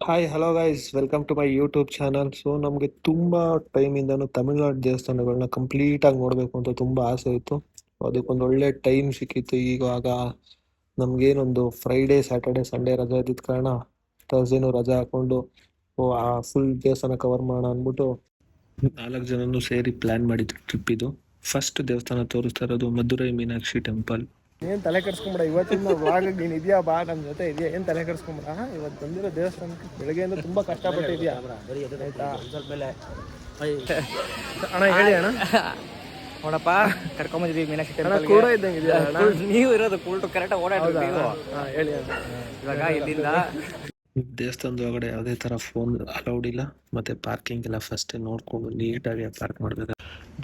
Hi hello guys welcome to my YouTube channel. So ನಮಗೆ ತುಂಬ ಟೈಮಿಂದನೂ ತಮಿಳ್ನಾಡು ದೇವಸ್ಥಾನಗಳನ್ನ ಕಂಪ್ಲೀಟಾಗಿ ನೋಡಬೇಕು ಅಂತ ತುಂಬ ಆಸೆ ಇತ್ತು. ಅದಕ್ಕೊಂದು ಒಳ್ಳೆ ಟೈಮ್ ಸಿಕ್ಕಿತ್ತು. ಇವಾಗ ನಮಗೇನೊಂದು ಫ್ರೈಡೇ ಸ್ಯಾಟರ್ಡೆ ಸಂಡೇ ರಜೆ ಇದ್ದಿದ್ದ ಕಾರಣ ಥರ್ಸ್ಡೇನೂ ರಜೆ ಹಾಕ್ಕೊಂಡು ಆ ಫುಲ್ ದೇವಸ್ಥಾನ ಕವರ್ ಮಾಡೋಣ ಅಂದ್ಬಿಟ್ಟು 4 ಜನನೂ ಸೇರಿ ಪ್ಲ್ಯಾನ್ ಮಾಡಿದ್ದು ಟ್ರಿಪ್ ಇದು. ಫಸ್ಟ್ ದೇವಸ್ಥಾನ ತೋರಿಸ್ತಾ ಇರೋದು ಮಧುರೈ ಮೀನಾಕ್ಷಿ ಟೆಂಪಲ್. ಏನ್ ತಲೆ ಕೆಡ್ಸ್ಕೊಂಬಿಡ, ಇವತ್ತಿನ ವ್ಲಾಗ್ ನೀನ್ ಇದೆಯಾ ಬಾ ನನ್ನ ಜೊತೆ ಇದೆಯಾ, ಏನ್ ತಲೆ ಕೆಡ್ಸ್ಕೊಂಬಿಡ. ಇವತ್ತು ಬಂದಿರೋ ದೇವಸ್ಥಾನಕ್ಕೆ ಬೆಳಗ್ಗೆಯಿಂದ ತುಂಬಾ ಕಷ್ಟಪಟ್ಟಿದ್ಯಾ ಅಣ್ಣ. ಹೇಳಿ ಅಣ್ಣ. ನೋಡಪ್ಪ ಕರ್ಕೊಂಬಂದಿದ್ದೀವಿ ಮೀನಾಕ್ಷಿ ಅಣ್ಣ ಟೆಂಪಲ್ ಕೂಡ ಇದ್ದಂಗೆ ಇದೆಯಾ ಅಣ್ಣ? ನೀವು ಇರೋದು ಕೂಲ್ಟು ಕರೆಕ್ಟಾಗಿ ಓಡಾಡ್ರಿ ನೀವು. ಹೇಳಿ ಅಣ್ಣ. ಇವಾಗ ಇಲ್ಲಿಂದ ದೇವಸ್ಥಾನದ ಒಳಗಡೆ ಯಾವುದೇ ಥರ ಫೋನ್ ಅಲೌಡ್ ಇಲ್ಲ, ಮತ್ತು ಪಾರ್ಕಿಂಗ್ ಎಲ್ಲ ಫಸ್ಟೇ ನೋಡಿಕೊಂಡು ನೀಟಾಗಿ ಪಾರ್ಕ್ ಮಾಡಬೇಕು.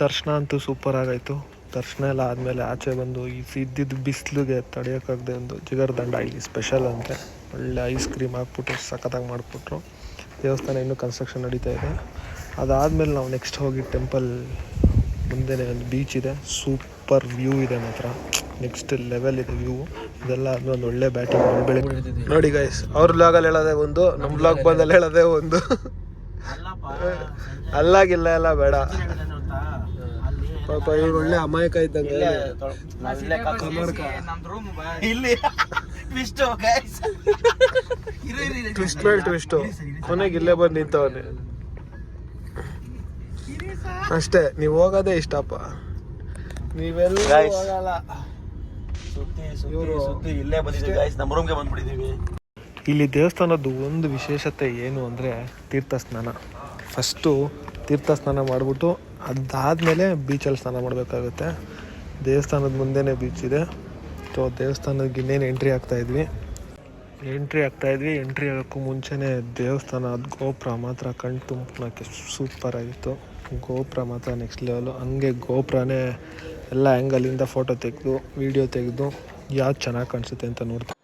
ದರ್ಶನ ಅಂತೂ ಸೂಪರ್ ಆಗೈತು. ದರ್ಶನ ಎಲ್ಲ ಆದಮೇಲೆ ಆಚೆ ಬಂದು ಈ ಇದ್ದಿದ್ದು ಬಿಸಿಲಿಗೆ ತಡೆಯೋಕ್ಕಾಗದೆ ಒಂದು ಜಿಗರ್ದಂಡ ಇಲ್ಲಿ ಸ್ಪೆಷಲ್ ಅಂತೆ ಒಳ್ಳೆ ಐಸ್ ಕ್ರೀಮ್ ಹಾಕ್ಬಿಟ್ಟು ಸಖತ್ತಾಗಿ ಮಾಡಿಬಿಟ್ರು. ದೇವಸ್ಥಾನ ಇನ್ನೂ ಕನ್ಸ್ಟ್ರಕ್ಷನ್ ನಡೀತಾ ಇದೆ. ಅದಾದಮೇಲೆ ನಾವು ನೆಕ್ಸ್ಟ್ ಹೋಗಿ ಟೆಂಪಲ್ ಮುಂದೆನೇ ಒಂದು ಬೀಚ್ ಇದೆ, ಸೂಪರ್ ವ್ಯೂ ಇದೆ ಮಾತ್ರ, ನೆಕ್ಸ್ಟ್ ಲೆವೆಲ್ ಇದೆ ವ್ಯೂ. ಇದೆಲ್ಲ ಅದು ಒಂದು ಒಳ್ಳೆ ಬ್ಯಾಟಿಂಗ್ ಬೆಳಗ್ಗೆ ನೋಡಿ ಗೈಸ್. ಅವ್ರ ವ್ಲಾಗಲ್ಲಿ ಹೇಳೋದೇ ಒಂದು, ನಮ್ಮ ವ್ಲಾಗ್ ಬಂದಲ್ಲಿ ಹೇಳೋದೇ ಒಂದು. ಅಲ್ಲಾಗಿಲ್ಲ ಎಲ್ಲ ಬೇಡ ಪಾಪ, ಇವ್ರು ಒಳ್ಳೆ ಅಮಾಯಕ ಇದ್ದಂಗೆ. ಟ್ವಿಸ್ಟ್ ಮೇಲೆ ಟ್ವಿಸ್ಟು, ಕೊನೆಗೆ ಇಲ್ಲೇ ಬಂದು ನಿಂತವನೆ ಅಷ್ಟೇ. ನೀವು ಹೋಗೋದೇ ಇಷ್ಟಪ್ಪ, ನೀವೆಲ್ಲ ಹೋಗಲ್ಲ. ಇಲ್ಲೇ ಬಂದಿದ್ದೀವಿ ಗೈಸ್, ನಮ್ಮ ರೂಮ್ಗೆ ಬಂದ್ಬಿಟ್ಟಿದ್ದೀವಿ. ಇಲ್ಲಿ ದೇವಸ್ಥಾನದ್ದು ಒಂದು ವಿಶೇಷತೆ ಏನು ಅಂದರೆ ತೀರ್ಥ ಸ್ನಾನ. ಫಸ್ಟು ತೀರ್ಥ ಸ್ನಾನ ಮಾಡಿಬಿಟ್ಟು ಅದಾದಮೇಲೆ ಬೀಚಲ್ಲಿ ಸ್ನಾನ ಮಾಡಬೇಕಾಗುತ್ತೆ. ದೇವಸ್ಥಾನದ ಮುಂದೆನೇ ಬೀಚ್ ಇದೆ. ಸೊ ದೇವಸ್ಥಾನಕ್ಕೆ ಇನ್ನೇನು ಎಂಟ್ರಿ ಆಗ್ತಾಯಿದ್ವಿ. ಎಂಟ್ರಿ ಆಗೋಕ್ಕೂ ಮುಂಚೆನೇ ದೇವಸ್ಥಾನ ಅದು ಗೋಪುರ ಮಾತ್ರ ಕಣ್ ತುಂಬಿನಕ್ಕೆ ಸೂಪರಾಗಿತ್ತು. ಗೋಪುರ ಮಾತ್ರ ನೆಕ್ಸ್ಟ್ ಲೆವೆಲು. ಹಂಗೆ ಗೋಪುರನೇ ಎಲ್ಲ ಆ್ಯಂಗಲಿಂದ ಫೋಟೋ ತೆಗೆದು ವೀಡಿಯೋ ತೆಗೆದು ಯಾವ್ದು ಚೆನ್ನಾಗಿ ಕಾಣಿಸುತ್ತೆ ಅಂತ ನೋಡ್ತೀವಿ.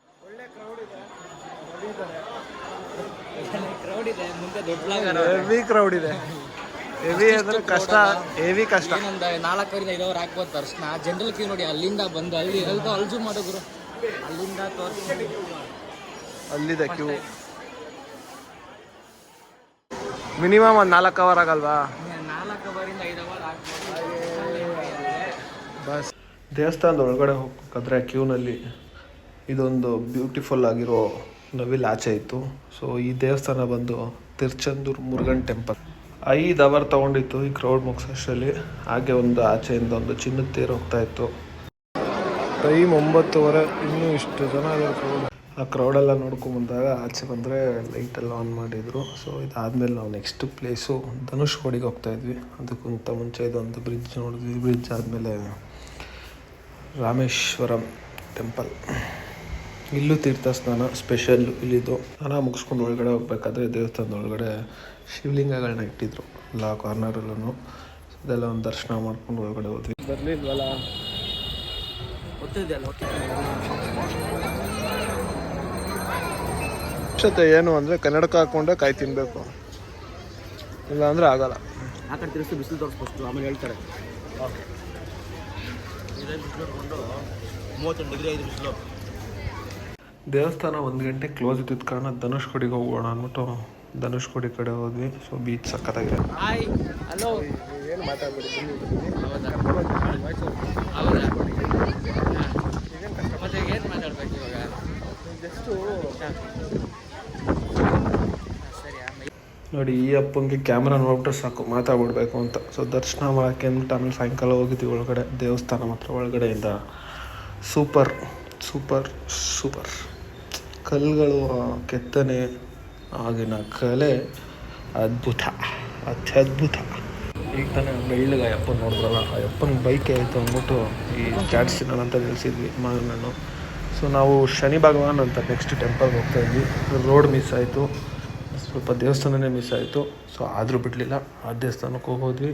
ಹೆವಿ ಕ್ರೌಡ್ ಇದೆ. ಹೆವಿ ಅಂದರೆ ಕಷ್ಟ, ಹೆವಿ ಕಷ್ಟ. ಇನ್ನೊಂದು 4 5 ಅವರ್ ಹಾಕ್ಬೋದು ದರ್ಶನ. ಜನರಲ್ ಕ್ಯೂ ನೋಡಿ, ಅಲ್ಲಿಂದ ಬಂದು ಅಲ್ಲಿ ಅಲ್ಜು ಮಾಡೋರು, ಅಲ್ಲಿಂದ ತೋರಿಸಿ ಅಲ್ಲಿದೆ ಕ್ಯೂ. ಮಿನಿಮಮ್ ಒಂದು 4 ಅವರ್ ಆಗಲ್ವಾ? 4 ಅವರಿಂದ 5 ಅವರ್ ಹಾಕ್ಬೋದು ಬಸ್. ದೇವಸ್ಥಾನದ ಒಳಗಡೆ ಹೋಗ್ಬೇಕಾದ್ರೆ ಕ್ಯೂನಲ್ಲಿ ಇದೊಂದು ಬ್ಯೂಟಿಫುಲ್ ಆಗಿರೋ ನವಿಲ್ ಆಚೆ ಇತ್ತು. ಸೊ ಈ ದೇವಸ್ಥಾನ ಬಂದು ತಿರುಚೆಂದೂರು ಮುರುಗನ್ ಟೆಂಪಲ್. 5 ಅವರ್ ತೊಗೊಂಡಿತ್ತು ಈ ಕ್ರೌಡ್ ಮುಗಿಸೋಷ್ಟರಲ್ಲಿ. ಹಾಗೆ ಒಂದು ಆಚೆಯಿಂದ ಒಂದು ಚಿನ್ನದ ತೇರು ಹೋಗ್ತಾಯಿತ್ತು. ಟೈಮ್ 9:30, ಇನ್ನೂ ಇಷ್ಟು ಜನ ಇದ್ದಾರೆ ಕ್ರೌಡ್. ಆ ಕ್ರೌಡೆಲ್ಲ ನೋಡ್ಕೊಂಬಂದಾಗ ಆಚೆ ಬಂದರೆ ಲೈಟೆಲ್ಲ ಆನ್ ಮಾಡಿದರು. ಸೊ ಇದಾದಮೇಲೆ ನಾವು ನೆಕ್ಸ್ಟ್ ಪ್ಲೇಸು ಧನುಷ್ಕೋಡಿಗೆ ಹೋಗ್ತಾಯಿದ್ವಿ. ಅದಕ್ಕಿಂತ ಮುಂಚೆ ಇದೊಂದು ಬ್ರಿಡ್ಜ್ ನೋಡಿದ್ವಿ. ಬ್ರಿಡ್ಜ್ ಆದಮೇಲೆ ರಾಮೇಶ್ವರಂ ಟೆಂಪಲ್. ಇಲ್ಲೂ ತೀರ್ಥ ಸ್ನಾನ ಸ್ಪೆಷಲ್. ಇಲ್ಲಿದ್ದು ಸ್ನಾನ ಮುಗಿಸ್ಕೊಂಡು ಒಳಗಡೆ ಹೋಗ್ಬೇಕಾದ್ರೆ ದೇವಸ್ಥಾನದ ಒಳಗಡೆ ಶಿವಲಿಂಗಗಳನ್ನ ಇಟ್ಟಿದ್ರು ಎಲ್ಲ ಕಾರ್ನರಲ್ಲೂ. ಅದೆಲ್ಲ ಒಂದು ದರ್ಶನ ಮಾಡ್ಕೊಂಡು ಒಳಗಡೆ ಹೋದ್ವಿ. ಬರಲಿಲ್ವಲ್ಲ ವಿಶೇಷತೆ ಏನು ಅಂದರೆ ಕನ್ನಡಕ ಹಾಕ್ಕೊಂಡೆ ಕಾಯಿ ತಿನ್ನಬೇಕು, ಇಲ್ಲ ಅಂದರೆ ಆಗಲ್ಲ. ಆ ಕಡೆ ತಿರ್ಸಿ ಬಿಸಿಲು ತೋರಿಸ್ಬೋದು, ಆಮೇಲೆ ಹೇಳ್ತಾರೆ. ಓಕೆ, ಇದೇ ಬಿಸಿಲು ತಗೊಂಡು 38 ಡಿಗ್ರಿ 5 ಬಿಸಿಲು. ದೇವಸ್ಥಾನ 1 ಗಂಟೆ ಕ್ಲೋಸ್ ಇದ್ದಿದ್ದ ಕಾರಣ ಧನುಷ್ಕೋಡಿಗೆ ಹೋಗೋಣ ಅಂದ್ಬಿಟ್ಟು ಧನುಷ್ಕೋಡಿ ಕಡೆ ಹೋದ್ವಿ. ಸೊ ಬೀಚ್ ಸಕ್ಕತ್ತಾಗಿದೆ. ಹಾಯ್ ಹಲೋ, ಏನು ಮಾತಾಡ್ಬೇಡಿ. ಮತ್ತೆ ಏನು ಮಾತಾಡ್ಬೇಕು ಇವಾಗ? ಜಸ್ಟು ನೋಡಿ, ಈ ಅಪ್ಪಂಗೆ ಕ್ಯಾಮ್ರಾ ನೋಡ್ಬಿಟ್ರೆ ಸಾಕು ಮಾತಾಡ್ಬಿಡ್ಬೇಕು ಅಂತ. ಸೊ ದರ್ಶನ ಮಾಡೋಕ್ಕೆ ಅಂದ್ಬಿಟ್ಟು ಆಮೇಲೆ ಸಾಯಂಕಾಲ ಹೋಗಿದ್ವಿ ಒಳಗಡೆ. ದೇವಸ್ಥಾನ ಮಾತ್ರ ಒಳಗಡೆಯಿಂದ ಸೂಪರ್ ಸೂಪರ್ ಸೂಪರ್. ಕಲ್ಲುಗಳು, ಕೆತ್ತನೆ, ಆಗಿನ ಕಲೆ ಅದ್ಭುತ, ಅತ್ಯದ್ಭುತ. ಈಗ ತಾನೇ ಬೆಳ್ಳಗೆ ಅಪ್ಪನ ನೋಡಿದ್ರಲ್ಲ, ಆ ಅಪ್ಪನ ಬೈಕೆ ಆಯಿತು ಅಂದ್ಬಿಟ್ಟು ಈ ಚಾಟ್ಸ್ ಅಂತ ನಿಲ್ಲಿಸಿದ್ವಿ ಮಾವಿನಣ್ಣು. ಸೊ ನಾವು ಶನಿ ಭಗವಾನ್ ಅಂತ ನೆಕ್ಸ್ಟ್ ಟೆಂಪಲ್ಗೆ ಹೋಗ್ತಾಯಿದ್ವಿ. ರೋಡ್ ಮಿಸ್ ಆಯಿತು, ಸ್ವಲ್ಪ ದೇವಸ್ಥಾನನೇ ಮಿಸ್ ಆಯಿತು. ಸೊ ಆದರೂ ಬಿಡಲಿಲ್ಲ, ಆ ದೇವಸ್ಥಾನಕ್ಕೆ ಹೋದ್ವಿ.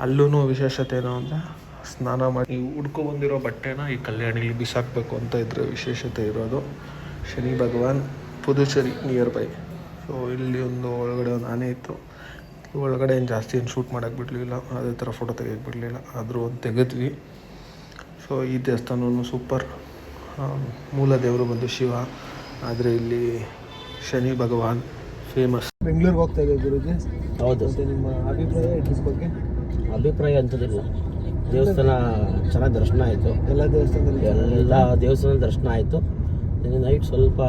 ಅಲ್ಲೂ ವಿಶೇಷತೆ ಏನು ಅಂದರೆ ಸ್ನಾನ ಮಾಡಿ ಉಡ್ಕೊಬಂದಿರೋ ಬಟ್ಟೆನ ಈ ಕಲ್ಯಾಣಿಲಿ ಬಿಸಾಕಬೇಕು ಅಂತ ಇದ್ರೆ ವಿಶೇಷತೆ ಇರೋದು. ಶನಿ ಭಗವಾನ್, ಪುದುಚೇರಿ ನಿಯರ್ ಬೈ. ಸೊ ಇಲ್ಲಿ ಒಂದು ಒಳಗಡೆ ಒಂದು ಆನೆ ಇತ್ತು. ಒಳಗಡೆ ಏನು ಜಾಸ್ತಿ ಏನು ಶೂಟ್ ಮಾಡೋಕ್ಕೆ ಬಿಡಲಿಲ್ಲ, ಅದೇ ಥರ ಫೋಟೋ ತೆಗಿಯೋಕ್ಕೆ ಬಿಡಲಿಲ್ಲ, ಆದರೂ ಒಂದು ತೆಗೆದ್ವಿ. ಸೊ ಈ ದೇವಸ್ಥಾನವೂ ಸೂಪರ್. ಮೂಲ ದೇವರು ಬಂದು ಶಿವ, ಆದರೆ ಇಲ್ಲಿ ಶನಿ ಭಗವಾನ್ ಫೇಮಸ್. ಬೆಂಗಳೂರಿಗೆ ಹೋಗ್ತಾ ಇದೆ ಗುರುಜಿ. ಹೌದು. ಮತ್ತು ನಿಮ್ಮ ಅಭಿಪ್ರಾಯ ಈ ಟ್ರಿಪ್ ಬಗ್ಗೆ? ಅಭಿಪ್ರಾಯ ಅಂತದಿಲ್ಲ. ದೇವಸ್ಥಾನ ಚೆನ್ನಾಗಿ ದರ್ಶನ ಆಯಿತು. ಎಲ್ಲ ದೇವಸ್ಥಾನದಲ್ಲಿ ಎಲ್ಲ ದೇವಸ್ಥಾನ ದರ್ಶನ ಆಯಿತು. ನೈಟ್ ಸ್ವಲ್ಪ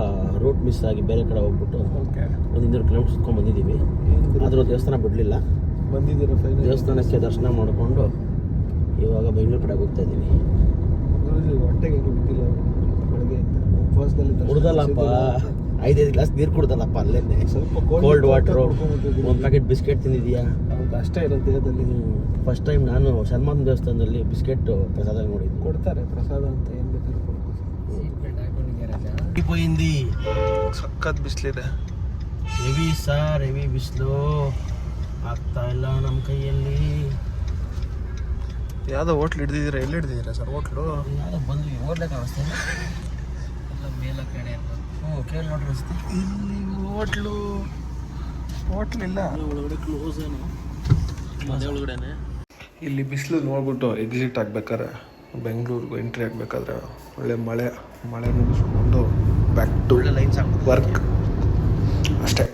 ರೂಟ್ ಮಿಸ್ ಆಗಿ ಬೇರೆ ಕಡೆ ಹೋಗ್ಬಿಟ್ಟು ಓಕೆ. ಒಂದು 200 ಕಿಲೋಮೀಟರ್ ಸುತ್ಕೊಂಡು ಬಂದಿದ್ದೀವಿ. ಆದರೂ ದೇವಸ್ಥಾನ ಬಿಡಲಿಲ್ಲ. ಬಂದಿದ್ದೀರಾ ಫೈನಲ್? ದೇವಸ್ಥಾನಕ್ಕೆ ದರ್ಶನ ಮಾಡಿಕೊಂಡು ಇವಾಗ ಬೆಂಗಳೂರು ಕಡೆ ಹೋಗ್ತಾ ಇದ್ದೀನಿ. ಗುರುಜಿ ಹೊಟ್ಟೆಗೆ ಏನು ಬಿದ್ದಿಲ್ಲ ಬೆಳಗ್ಗೆ ಉಪವಾಸದಲ್ಲಿ ಕುಡ್ದಲ್ಲಪ್ಪ, 5 ಗ್ಲಾಸ್ ನೀರು ಕುಡ್ದಲ್ಲಪ್ಪ ಅಲ್ಲೇ. ಸ್ವಲ್ಪ ಕೋಲ್ಡ್ ವಾಟ್ರು, ಒಂದು ಪ್ಯಾಕೆಟ್ ಬಿಸ್ಕೆಟ್ ತಿಂದಿದ್ಯಾ? ಹೌದು, ಅಷ್ಟೇ ಇರೋದು ದೇಹದಲ್ಲಿ. ಫಸ್ಟ್ ಟೈಮ್ ನಾನು ಶರ್ಮಾನ್ ದೇವಸ್ಥಾನದಲ್ಲಿ ಬಿಸ್ಕೆಟ್ ಪ್ರಸಾದ ನೋಡಿದ್ದು. ಕೊಡ್ತಾರೆ ಪ್ರಸಾದ ಅಂತ, ಏನು ಬೇಕಾದ್ರೂ ಕೊಡ್ಬೋದು. పోయింది. ಸಖತ್ ಬಿಸಿಲಿದೆ. ಹೆವಿ ಸಾರ್, ಹೆವಿ ಬಿಸಿಲು ಆಗ್ತಾ ಇಲ್ಲ ನಮ್ಮ ಕೈಯಲ್ಲಿ. ಯಾವುದೋ ಹೋಟ್ಲ್ ಹಿಡ್ದಿದ್ದೀರಾ? ಎಲ್ಲಿ ಹಿಡ್ದಿದ್ದೀರಾ ಸರ್ ಹೋಟ್ಲು? ಯಾವುದೋ ಬಂದ್ವಿ, ಓಡ್ಲಿಕ್ಕೆ ಕಾಣಿಸ್ತಾ ಇಲ್ಲ. ಎಲ್ಲ ಮೇಲ ಕಡೆ ಅಂತ. ಕೇಳಿ ನೋಡ್ರಿ ರಸ್ತೆ. ಇಲ್ಲಿ ಹೋಟ್ಲಿಲ್ಲ. ಒಳಗಡೆ ಕ್ಲೋಸ್ ಏನು ಅದೇ ಒಳಗಡೆನೆ. ಇಲ್ಲಿ ಬಿಸಿಲು ನೋಡ್ಬಿಟ್ಟು ಎಕ್ಸಿಟ್ ಆಗ್ಬೇಕಾದ್ರೆ, ಬೆಂಗಳೂರಿಗೆ ಎಂಟ್ರಿ ಆಗಬೇಕಾದ್ರೆ ಒಳ್ಳೆ ಮಳೆ ಮುಗಿಸ್ಕೊಂಡು ಬ್ಯಾಕ್ ಟು ಒಳ್ಳೆ ಲೈನ್ಸ್ ವರ್ಕ್ ಅಷ್ಟೇ.